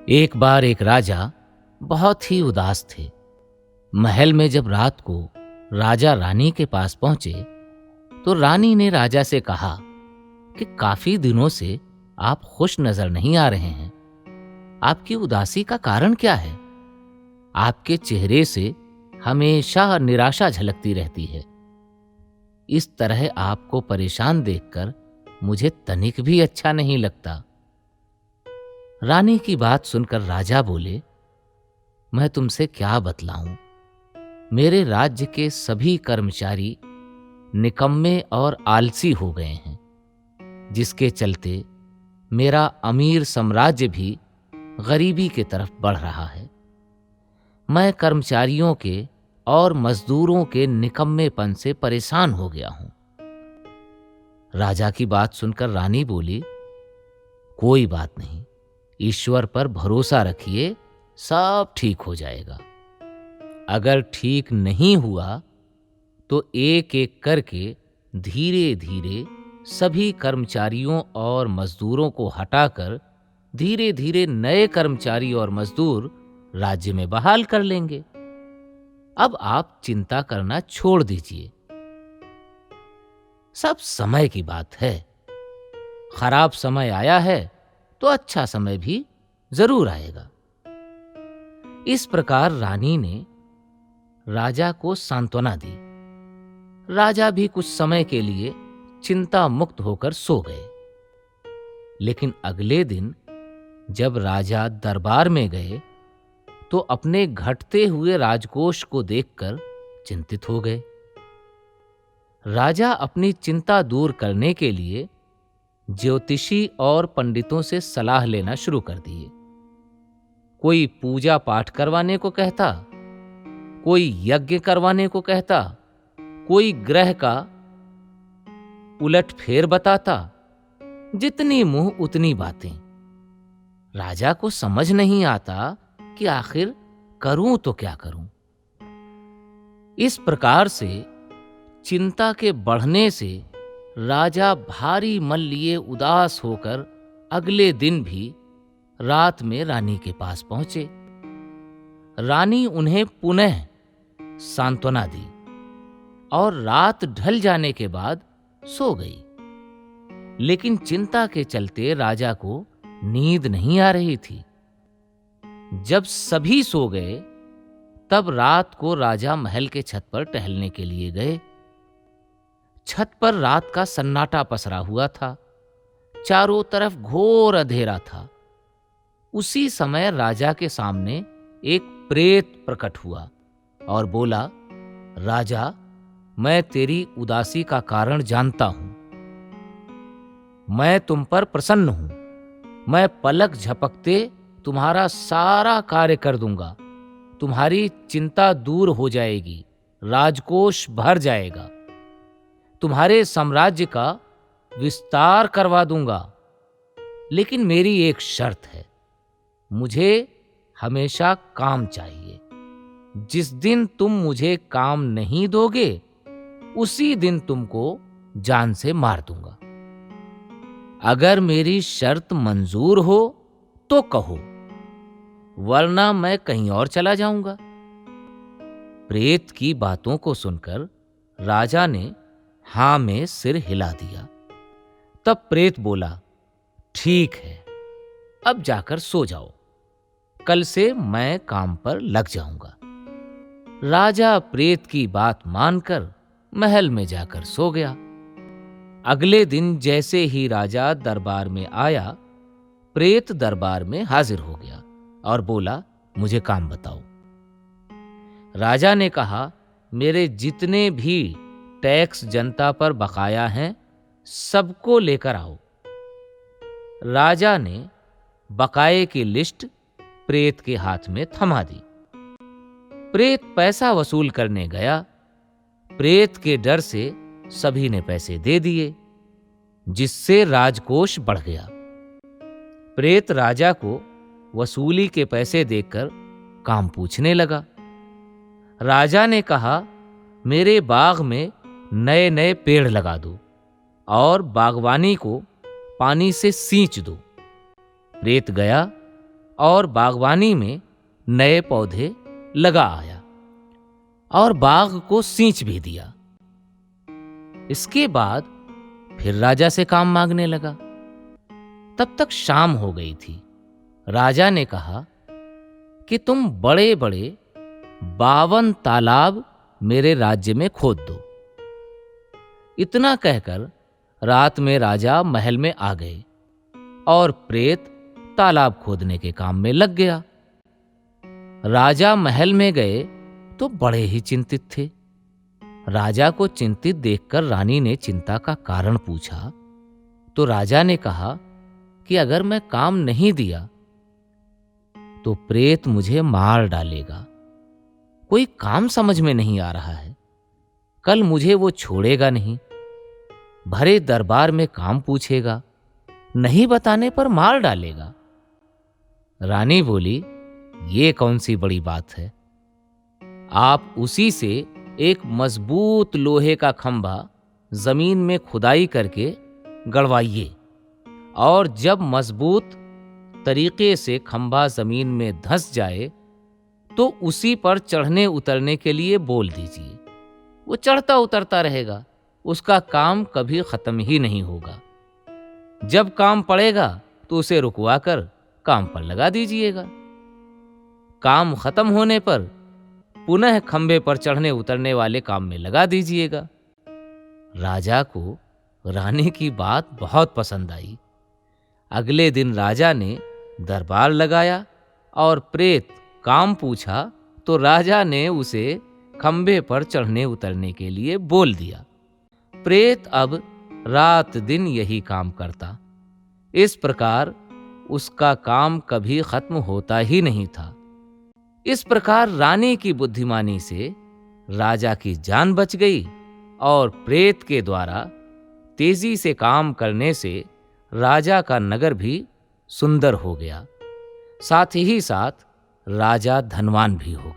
एक बार एक राजा बहुत ही उदास थे। महल में जब रात को राजा रानी के पास पहुंचे तो रानी ने राजा से कहा कि काफी दिनों से आप खुश नजर नहीं आ रहे हैं। आपकी उदासी का कारण क्या है? आपके चेहरे से हमेशा निराशा झलकती रहती है। इस तरह आपको परेशान देखकर मुझे तनिक भी अच्छा नहीं लगता। रानी की बात सुनकर राजा बोले, मैं तुमसे क्या बतलाऊं? मेरे राज्य के सभी कर्मचारी निकम्मे और आलसी हो गए हैं, जिसके चलते मेरा अमीर साम्राज्य भी गरीबी की तरफ बढ़ रहा है। मैं कर्मचारियों के और मजदूरों के निकम्मेपन से परेशान हो गया हूं। राजा की बात सुनकर रानी बोली, कोई बात नहीं, ईश्वर पर भरोसा रखिए, सब ठीक हो जाएगा। अगर ठीक नहीं हुआ तो एक एक करके धीरे धीरे सभी कर्मचारियों और मजदूरों को हटाकर धीरे धीरे नए कर्मचारी और मजदूर राज्य में बहाल कर लेंगे। अब आप चिंता करना छोड़ दीजिए। सब समय की बात है। खराब समय आया है तो अच्छा समय भी जरूर आएगा। इस प्रकार रानी ने राजा को सांत्वना दी। राजा भी कुछ समय के लिए चिंता मुक्त होकर सो गए। लेकिन अगले दिन जब राजा दरबार में गए तो अपने घटते हुए राजकोष को देखकर चिंतित हो गए। राजा अपनी चिंता दूर करने के लिए ज्योतिषी और पंडितों से सलाह लेना शुरू कर दिए। कोई पूजा पाठ करवाने को कहता, कोई यज्ञ करवाने को कहता, कोई ग्रह का उलटफेर बताता। जितनी मुंह उतनी बातें। राजा को समझ नहीं आता कि आखिर करूं तो क्या करूं। इस प्रकार से चिंता के बढ़ने से राजा भारी मन लिए उदास होकर अगले दिन भी रात में रानी के पास पहुंचे। रानी उन्हें पुनः सांत्वना दी और रात ढल जाने के बाद सो गई। लेकिन चिंता के चलते राजा को नींद नहीं आ रही थी। जब सभी सो गए तब रात को राजा महल के छत पर टहलने के लिए गए। छत पर रात का सन्नाटा पसरा हुआ था। चारों तरफ घोर अंधेरा था। उसी समय राजा के सामने एक प्रेत प्रकट हुआ और बोला, राजा, मैं तेरी उदासी का कारण जानता हूं। मैं तुम पर प्रसन्न हूं। मैं पलक झपकते तुम्हारा सारा कार्य कर दूंगा। तुम्हारी चिंता दूर हो जाएगी, राजकोष भर जाएगा। तुम्हारे साम्राज्य का विस्तार करवा दूंगा। लेकिन मेरी एक शर्त है, मुझे हमेशा काम चाहिए। जिस दिन तुम मुझे काम नहीं दोगे उसी दिन तुमको जान से मार दूंगा। अगर मेरी शर्त मंजूर हो तो कहो, वरना मैं कहीं और चला जाऊंगा। प्रेत की बातों को सुनकर राजा ने हां में सिर हिला दिया। तब प्रेत बोला, ठीक है, अब जाकर सो जाओ। कल से मैं काम पर लग जाऊंगा। राजा प्रेत की बात मानकर महल में जाकर सो गया। अगले दिन जैसे ही राजा दरबार में आया, प्रेत दरबार में हाजिर हो गया और बोला, मुझे काम बताओ। राजा ने कहा, मेरे जितने भी टैक्स जनता पर बकाया हैं, सबको लेकर आओ। राजा ने बकाये की लिस्ट प्रेत के हाथ में थमा दी। प्रेत पैसा वसूल करने गया। प्रेत के डर से सभी ने पैसे दे दिए, जिससे राजकोष बढ़ गया। प्रेत राजा को वसूली के पैसे देकर काम पूछने लगा। राजा ने कहा, मेरे बाग में नए नए पेड़ लगा दो और बागवानी को पानी से सींच दो। प्रेत गया, और बागवानी में नए पौधे लगा आया और बाग को सींच भी दिया। इसके बाद फिर राजा से काम मांगने लगा। तब तक शाम हो गई थी। राजा ने कहा कि तुम बड़े बड़े 52 तालाब मेरे राज्य में खोद दो। इतना कहकर रात में राजा महल में आ गए और प्रेत तालाब खोदने के काम में लग गया। राजा महल में गए तो बड़े ही चिंतित थे। राजा को चिंतित देखकर रानी ने चिंता का कारण पूछा तो राजा ने कहा कि अगर मैं काम नहीं दिया तो प्रेत मुझे मार डालेगा। कोई काम समझ में नहीं आ रहा है। कल मुझे वो छोड़ेगा नहीं, भरे दरबार में काम पूछेगा, नहीं बताने पर मार डालेगा। रानी बोली, ये कौन सी बड़ी बात है। आप उसी से एक मजबूत लोहे का खंभा जमीन में खुदाई करके गड़वाइए और जब मजबूत तरीके से खंभा जमीन में धंस जाए तो उसी पर चढ़ने उतरने के लिए बोल दीजिए। वो चढ़ता उतरता रहेगा, उसका काम कभी खत्म ही नहीं होगा। जब काम पड़ेगा तो उसे रुकवा कर काम पर लगा दीजिएगा। काम खत्म होने पर पुनः खंभे पर चढ़ने उतरने वाले काम में लगा दीजिएगा। राजा को रानी की बात बहुत पसंद आई। अगले दिन राजा ने दरबार लगाया और प्रेत काम पूछा तो राजा ने उसे खंभे पर चढ़ने उतरने के लिए बोल दिया। प्रेत अब रात दिन यही काम करता। इस प्रकार उसका काम कभी खत्म होता ही नहीं था। इस प्रकार रानी की बुद्धिमानी से राजा की जान बच गई और प्रेत के द्वारा तेजी से काम करने से राजा का नगर भी सुंदर हो गया। साथ ही साथ राजा धनवान भी हो गया।